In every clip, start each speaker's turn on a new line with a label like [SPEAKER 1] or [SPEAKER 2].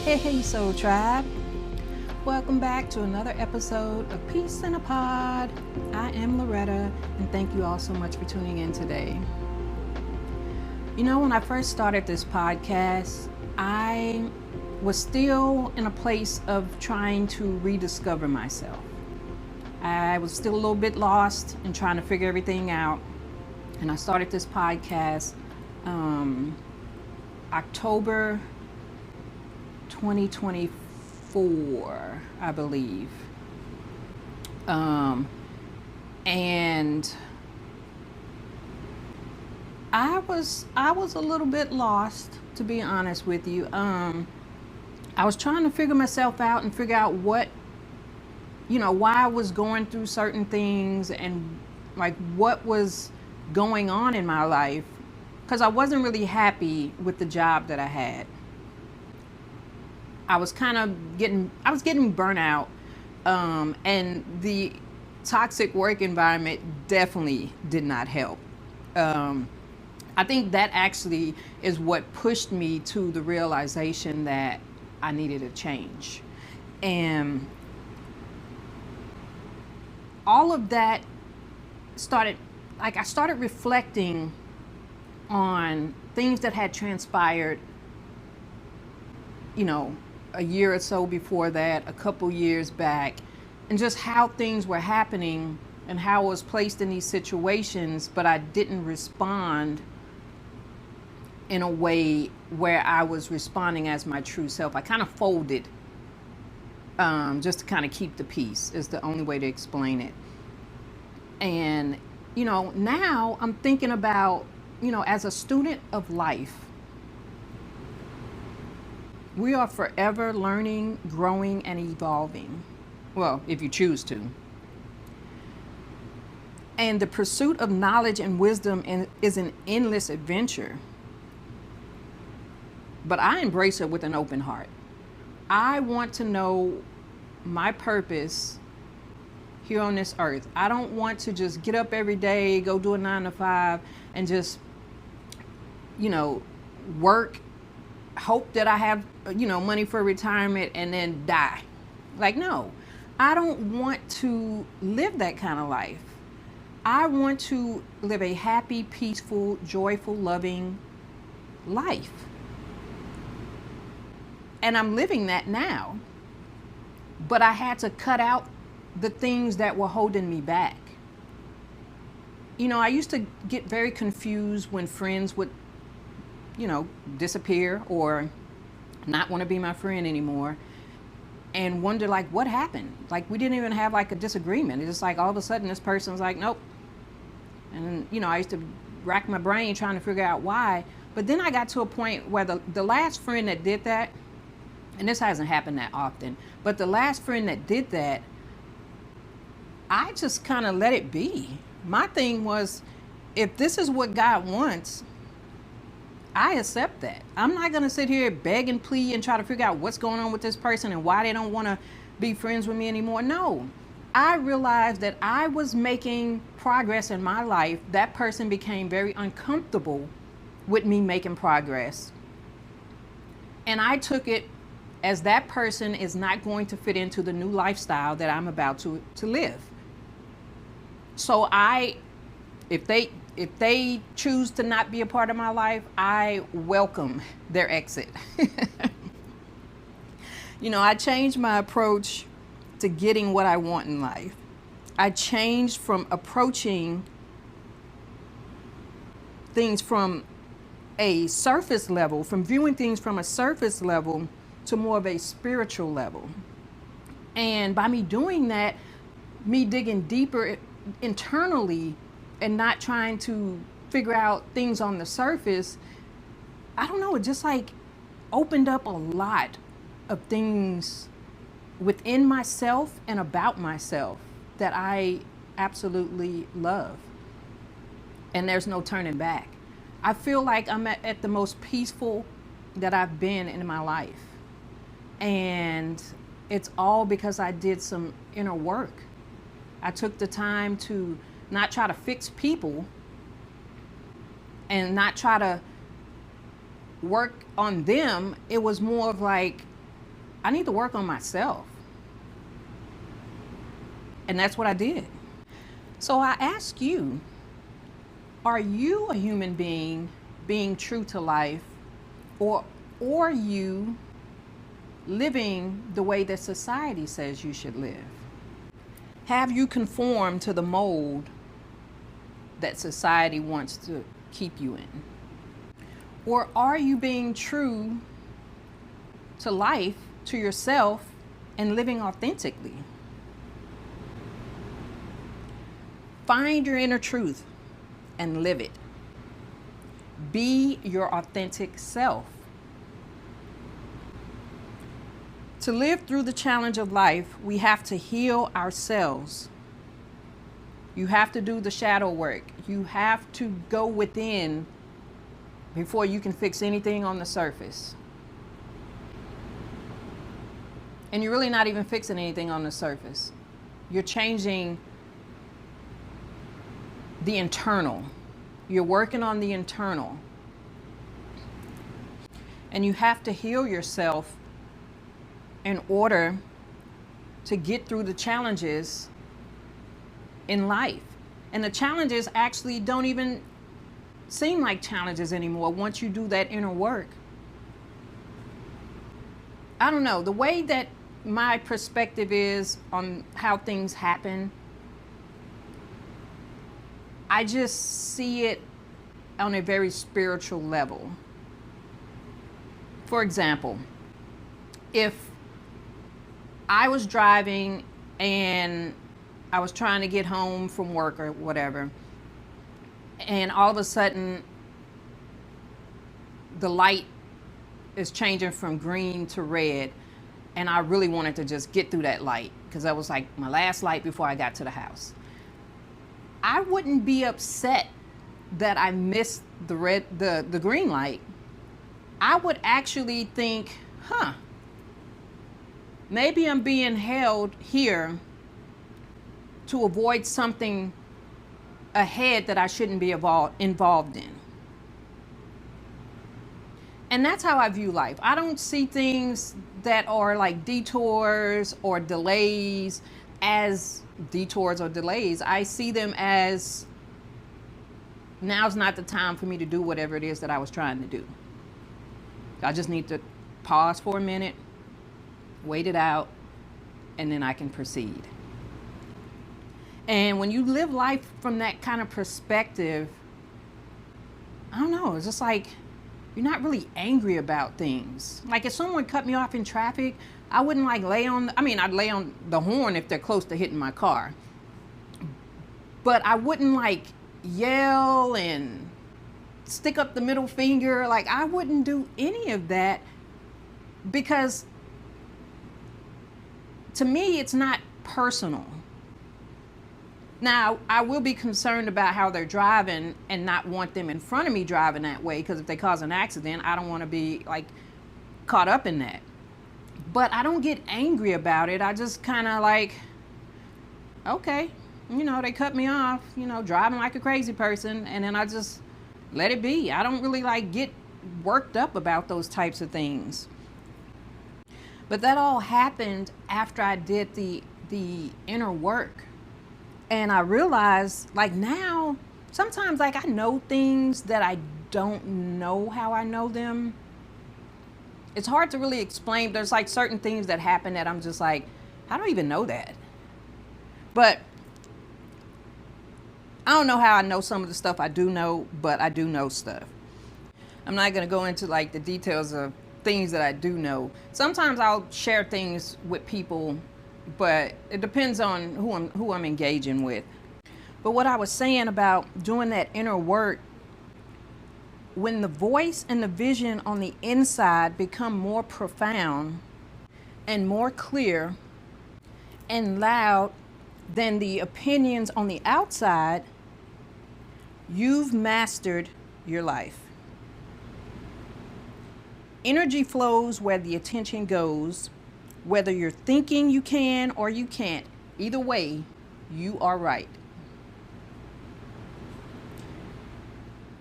[SPEAKER 1] Hey, Soul Tribe. Welcome back to another episode of Peace in a Pod. I am Loretta, and thank you all so much for tuning in today. You know, when I first started this podcast, I was still in a place of trying to rediscover myself. I was still a little bit lost and trying to figure everything out. And I started this podcast October 2024, I believe. And I was a little bit lost, to be honest with you. I was trying to figure myself out and figure out why I was going through certain things and like what was going on in my life, because I wasn't really happy with the job that I had. I was getting burnout, and the toxic work environment definitely did not help. I think that actually is what pushed me to the realization that I needed a change. And all of that I started reflecting on things that had transpired, a year or so before that, a couple years back, and just how things were happening and how I was placed in these situations, but I didn't respond in a way where I was responding as my true self. I kind of folded, just to kind of keep the peace, is the only way to explain it. And, now I'm thinking about, as a student of life, we are forever learning, growing, and evolving. Well, if you choose to. And the pursuit of knowledge and wisdom is an endless adventure. But I embrace it with an open heart. I want to know my purpose here on this earth. I don't want to just get up every day, go do a 9 to 5, and just, work, hope that I have, money for retirement, and then die. Like, no, I don't want to live that kind of life. I want to live a happy, peaceful, joyful, loving life. And I'm living that now. But I had to cut out the things that were holding me back. I used to get very confused when friends would, disappear or not want to be my friend anymore, and wonder like what happened. Like we didn't even have like a disagreement. It's just like all of a sudden this person's like, nope. And I used to rack my brain trying to figure out why. But then I got to a point where the last friend that did that, and this hasn't happened that often, but the last friend that did that, I just kind of let it be. My thing was, if this is what God wants, I accept that. I'm not going to sit here beg and plead and try to figure out what's going on with this person and why they don't want to be friends with me anymore. No, I realized that I was making progress in my life. That person became very uncomfortable with me making progress. And I took it as that person is not going to fit into the new lifestyle that I'm about to live. So if they choose to not be a part of my life, I welcome their exit. I changed my approach to getting what I want in life. I changed from approaching things from a surface level, from viewing things from a surface level to more of a spiritual level. And by me doing that, me digging deeper internally and not trying to figure out things on the surface, I don't know, it just like opened up a lot of things within myself and about myself that I absolutely love. And there's no turning back. I feel like I'm at the most peaceful that I've been in my life. And it's all because I did some inner work. I took the time to not try to fix people and not try to work on them. It was more of like I need to work on myself. And that's what I did. So I ask you, are you a human being true to life, or are you living the way that society says you should live? Have you conformed to the mold that society wants to keep you in? Or are you being true to life, to yourself, and living authentically? Find your inner truth and live it. Be your authentic self. To live through the challenge of life, we have to heal ourselves. You have to do the shadow work. You have to go within before you can fix anything on the surface. And you're really not even fixing anything on the surface. You're changing the internal. You're working on the internal. And you have to heal yourself in order to get through the challenges in life. And the challenges actually don't even seem like challenges anymore once you do that inner work. I don't know, the way that my perspective is on how things happen, I just see it on a very spiritual level. For example, if I was driving and I was trying to get home from work or whatever, and all of a sudden the light is changing from green to red, and I really wanted to just get through that light because that was like my last light before I got to the house, I wouldn't be upset that I missed the green light. I would actually think, maybe I'm being held here to avoid something ahead that I shouldn't be involved in. And that's how I view life. I don't see things that are like detours or delays as detours or delays. I see them as, now's not the time for me to do whatever it is that I was trying to do. I just need to pause for a minute, wait it out, and then I can proceed. And when you live life from that kind of perspective, I don't know, it's just like you're not really angry about things. Like if someone cut me off in traffic, I wouldn't like I'd lay on the horn if they're close to hitting my car. But I wouldn't like yell and stick up the middle finger. Like I wouldn't do any of that because to me, it's not personal. Now, I will be concerned about how they're driving and not want them in front of me driving that way, because if they cause an accident, I don't want to be like caught up in that. But I don't get angry about it. I just kind of like, okay, they cut me off, driving like a crazy person, and then I just let it be. I don't really like get worked up about those types of things. But that all happened after I did the inner work. And I realized, like now, sometimes like I know things that I don't know how I know them. It's hard to really explain. There's like certain things that happen that I'm just like, I don't even know that. But I don't know how I know some of the stuff I do know, but I do know stuff. I'm not going to go into like the details of things that I do know. Sometimes I'll share things with people, but it depends on who I'm engaging with. But what I was saying about doing that inner work, when the voice and the vision on the inside become more profound and more clear and loud than the opinions on the outside, you've mastered your life. Energy flows where the attention goes. Whether you're thinking you can or you can't, either way, you are right.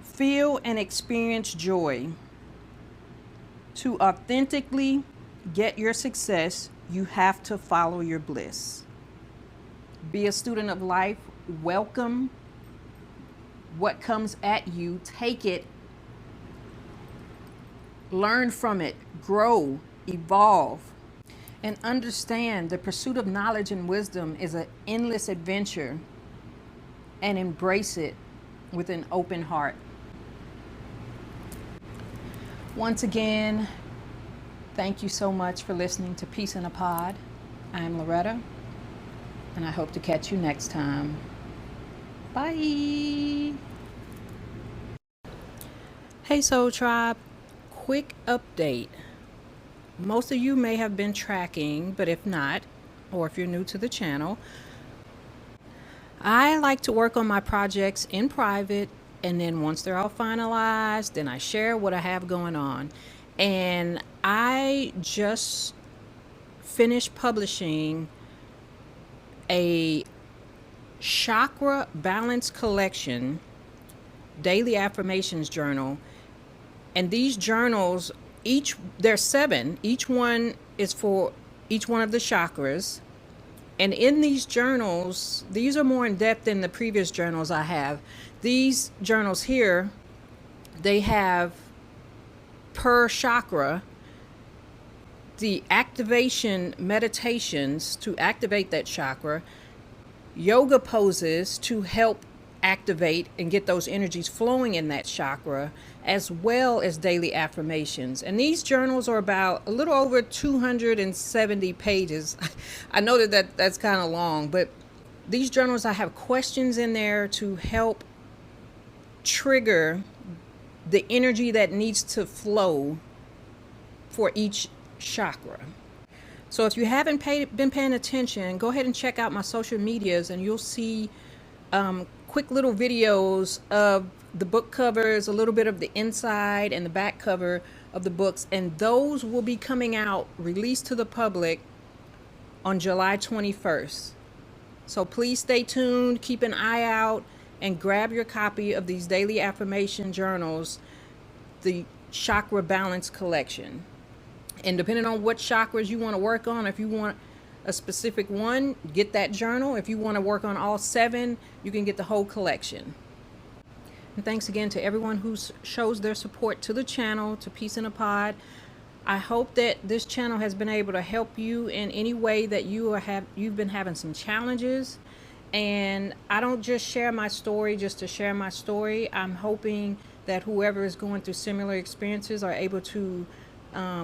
[SPEAKER 1] Feel and experience joy. To authentically get your success, you have to follow your bliss. Be a student of life. Welcome what comes at you. Take it. Learn from it. Grow. Evolve. And understand the pursuit of knowledge and wisdom is an endless adventure. And embrace it with an open heart. Once again, thank you so much for listening to Peace in a Pod. I'm Loretta, and I hope to catch you next time. Bye. Hey Soul Tribe, quick update. Most of you may have been tracking, but if not, or if you're new to the channel, I like to work on my projects in private, and then once they're all finalized, then I share what I have going on. And I just finished publishing a chakra balance collection, daily affirmations journal. And these journals, there's 7. Each one is for each one of the chakras. And in these journals, these are more in depth than the previous journals I have. These journals here, they have per chakra the activation meditations to activate that chakra, yoga poses to help activate and get those energies flowing in that chakra, as well as daily affirmations. And these journals are about a little over 270 pages. I know that's kind of long, but these journals, I have questions in there to help trigger the energy that needs to flow for each chakra. So if you haven't been paying attention, go ahead and check out my social medias, and you'll see quick little videos of the book covers, a little bit of the inside and the back cover of the books, and those will be coming out, released to the public on July 21st. So please stay tuned, keep an eye out, and grab your copy of these daily affirmation journals, the chakra balance collection. And depending on what chakras you want to work on, if you want a specific one, get that journal. If you want to work on all 7, you can get the whole collection. And thanks again to everyone who shows their support to the channel, to Peace in a Pod. I hope that this channel has been able to help you in any way that you've been having some challenges. And I don't just share my story just to share my story. I'm hoping that whoever is going through similar experiences are able to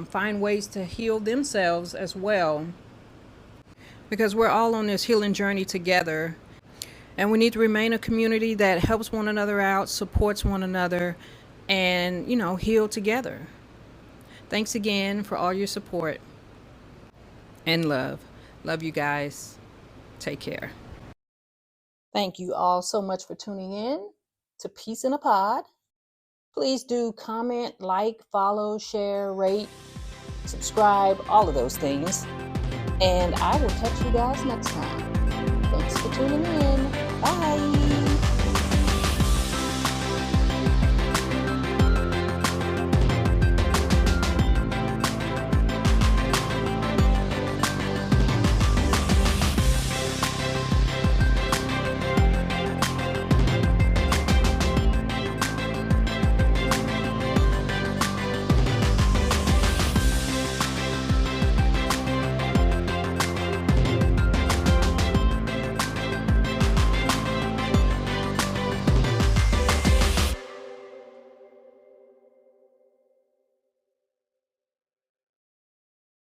[SPEAKER 1] find ways to heal themselves as well, because we're all on this healing journey together, and we need to remain a community that helps one another out, supports one another, and heal together. Thanks again for all your support and love. Love you guys. Take care. Thank you all so much for tuning in to Peace in a Pod. Please do comment, like, follow, share, rate, subscribe, all of those things. And I will catch you guys next time. Thanks for tuning in. Bye.